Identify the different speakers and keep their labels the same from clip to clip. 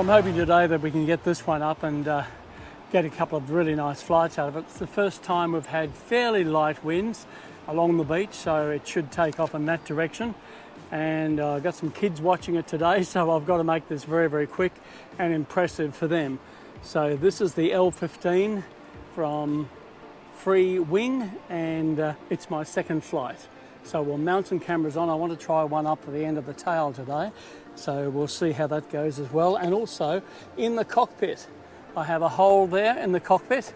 Speaker 1: I'm hoping today that we can get this one up and get a couple of really nice flights out of it. It's the first time we've had fairly light winds along the beach, so it should take off in that direction. And I've got some kids watching it today, so I've got to make this very, very quick and impressive for them. So this is the L-15 from Freewing, and it's my second flight. So we'll mount some cameras on. I want to try one up at the end of the tail today, so we'll see how that goes as well. And also in the cockpit, I have a hole there in the cockpit,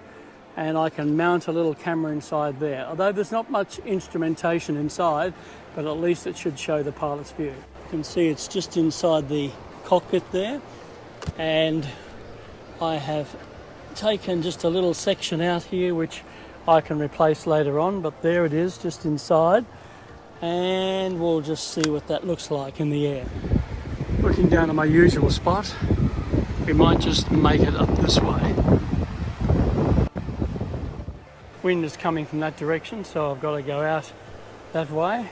Speaker 1: and I can mount a little camera inside there. Although there's not much instrumentation inside, but at least it should show the pilot's view. You can see it's just inside the cockpit there, and I have taken just a little section out here which I can replace later on, but there it is just inside, and we'll just see what that looks like in the air. Looking down at my usual spot, we might just make it up this way. Wind is coming from that direction, so I've got to go out that way.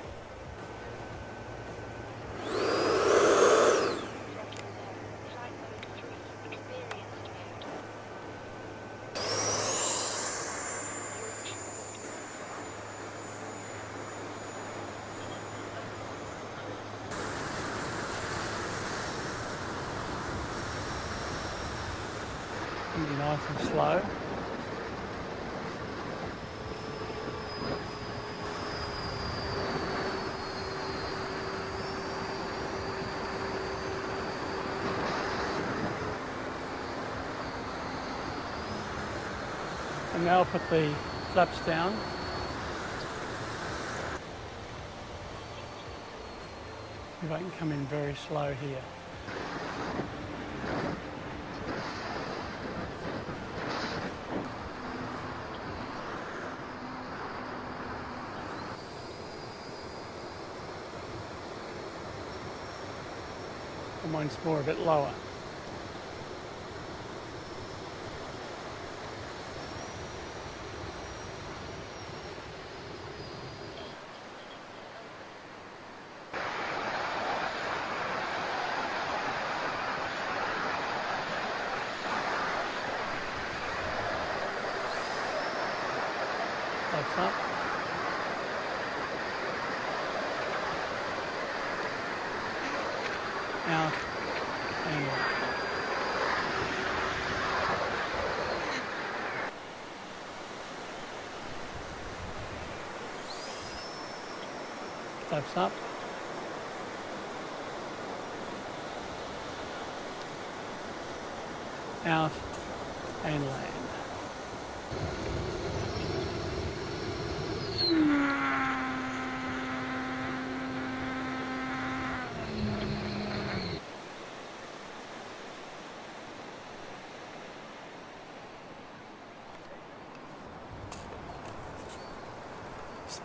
Speaker 1: Be nice and slow. And now I'll put the flaps down. If I can come in very slow here. And once more a bit lower. That's up. Out and up. Flaps up. Out and land.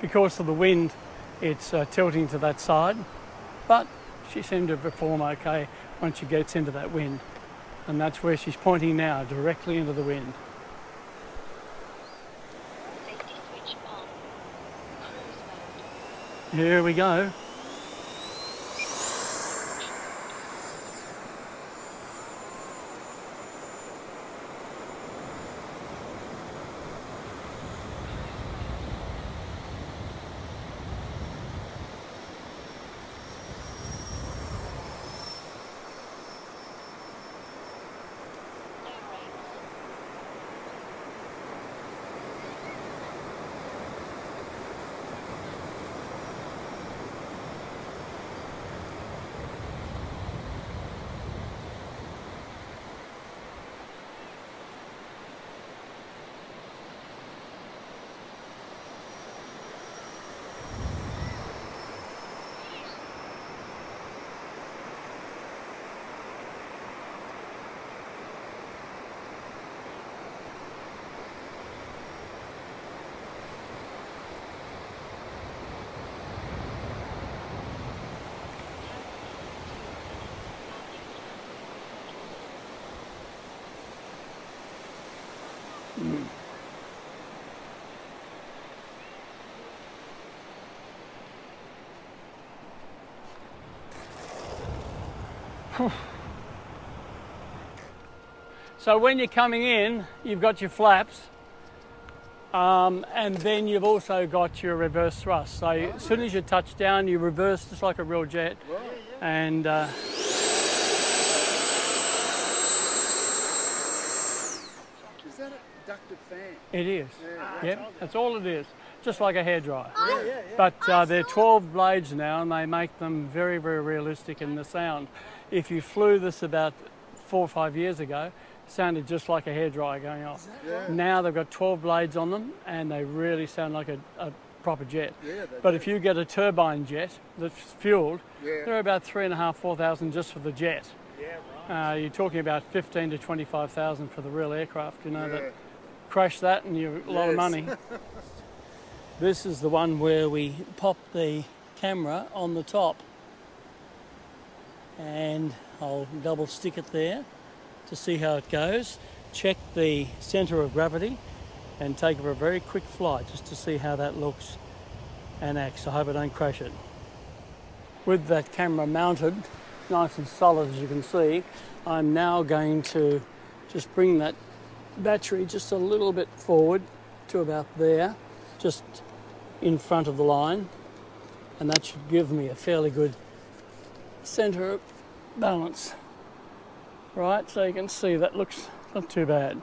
Speaker 1: Because of the wind, it's tilting to that side, but she seemed to perform okay once she gets into that wind, and that's where she's pointing now, directly into the wind.
Speaker 2: Safety switch on. Cruise mode.
Speaker 1: Here we go. So when you're coming in, you've got your flaps, and then you've also got your reverse thrust. So as soon as you touch down, you reverse just like a real jet. And
Speaker 3: Is that a ducted fan?
Speaker 1: it is.
Speaker 3: Yeah.
Speaker 1: Yep, that's all it is. Just like a hairdryer. But they're 12 blades now, and they make them very, very realistic in the sound. If you flew this about 4 or 5 years ago, it sounded just like a hairdryer going off. Now they've got 12 blades on them, and they really sound like a proper jet. But if you get a turbine jet that's fueled, they're about 3,500, 4,000 just for the jet. You're talking about 15 to 25,000 for the real aircraft. You know that. Crash that, and you're a lot of money. This is the one where we pop the camera on the top, and I'll double stick it there to see how it goes. Check the centre of gravity and take a very quick flight just to see how that looks and acts. I hope I don't crash it. With that camera mounted nice and solid, as you can see, I'm now going to just bring that battery just a little bit forward to about there, just in front of the line, and that should give me a fairly good centre of balance. Right, so you can see that looks not too bad.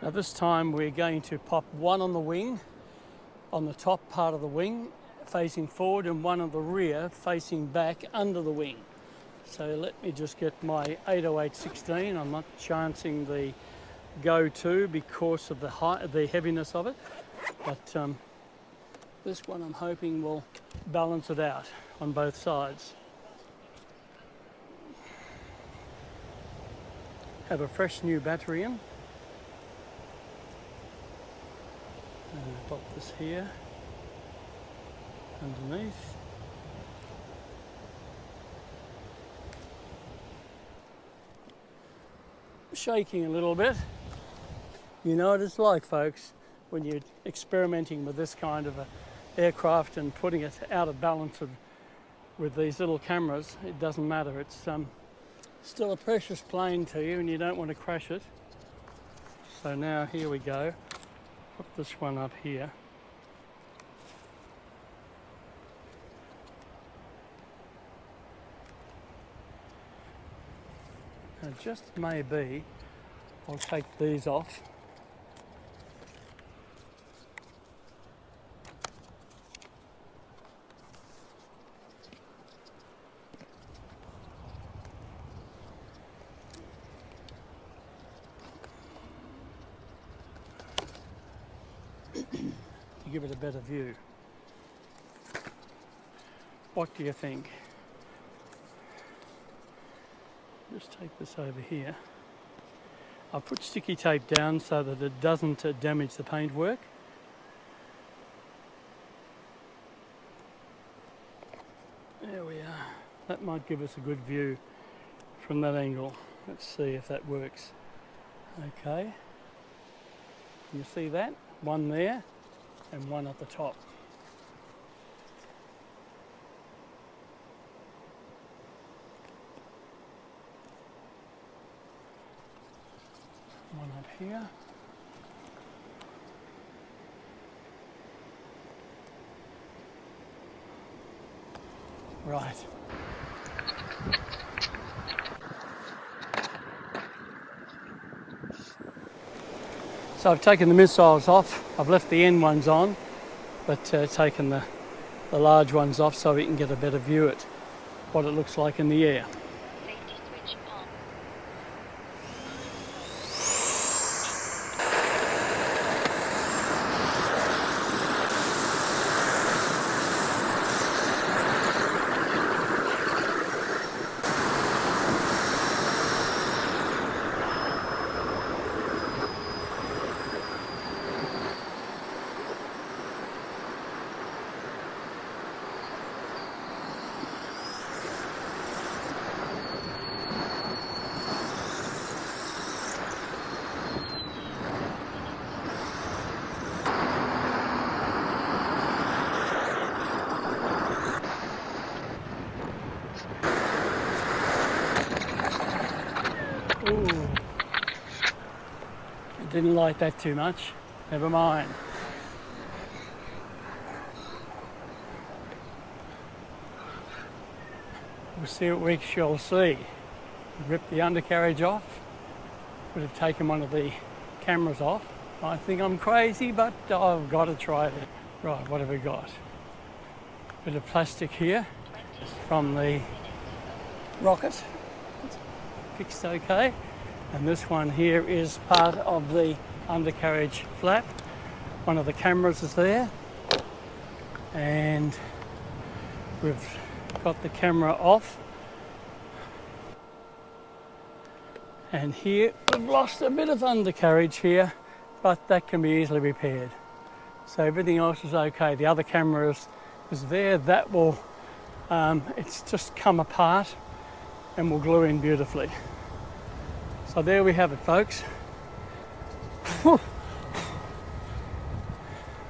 Speaker 1: Now this time we're going to pop one on the wing, on the top part of the wing, facing forward, and one on the rear facing back under the wing. So let me just get my 808-16. I'm not chancing the go-to because of the heaviness of it, but this one I'm hoping will balance it out on both sides. Have a fresh new battery in. And pop this here underneath. Shaking a little bit. You know what it's like, folks, when you're experimenting with this kind of a aircraft and putting it out of balance with these little cameras. It doesn't matter. It's still a precious plane to you, and you don't want to crash it. So now here we go. Put this one up here. Now just maybe I'll take these off. To give it a better view. What do you think? Just take this over here. I'll put sticky tape down so that it doesn't damage the paintwork. There we are. That might give us a good view from that angle. Let's see if that works. Okay. You see that? One there and one at the top. One up here. Right. So I've taken the missiles off. I've left the end ones on, but taken the large ones off so we can get a better view at what it looks like in the air.
Speaker 2: Safety switch on.
Speaker 1: Ooh. I didn't like that too much. Never mind. We'll see what we shall see. Rip the undercarriage off. Would have taken one of the cameras off. I think I'm crazy, but I've got to try it. Right, what have we got? Bit of plastic here from the rocket. Fixed okay. And this one here is part of the undercarriage flap. One of the cameras is there. And we've got the camera off. And here we've lost a bit of undercarriage here, but that can be easily repaired. So everything else is okay. The other camera is there. That will, it's just come apart and will glue in beautifully. So there we have it, folks. Hope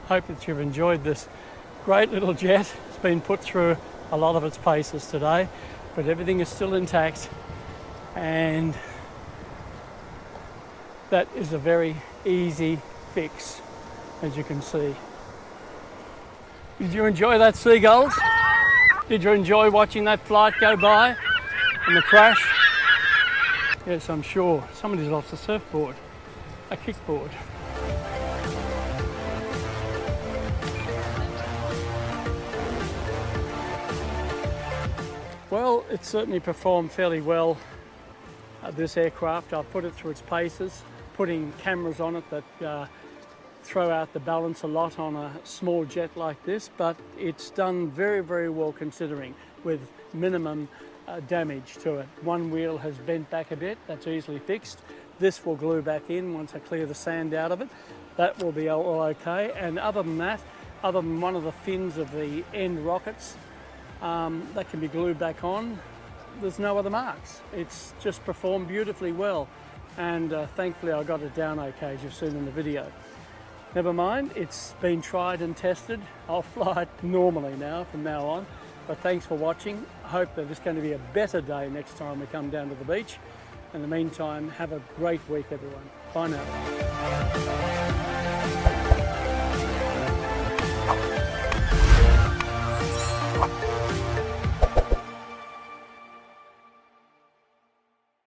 Speaker 1: that you've enjoyed this great little jet. It's been put through a lot of its paces today, but everything is still intact, and that is a very easy fix, as you can see. Did you enjoy that, seagulls? Did you enjoy watching that flight go by and the crash? Yes, I'm sure. Somebody's lost a surfboard, a kickboard. Well, it certainly performed fairly well, this aircraft. I've put it through its paces, putting cameras on it that throw out the balance a lot on a small jet like this, but it's done very, very well considering, with minimum damage to it. One wheel has bent back a bit, that's easily fixed. This will glue back in once I clear the sand out of it. That will be all okay. And other than that, other than one of the fins of the end rockets that can be glued back on, there's no other marks. It's just performed beautifully well, and thankfully I got it down okay, as you've seen in the video. Never mind, it's been tried and tested. I'll fly it normally now from now on. But thanks for watching. I hope that it's going to be a better day next time we come down to the beach. In the meantime, have a great week, everyone. Bye now.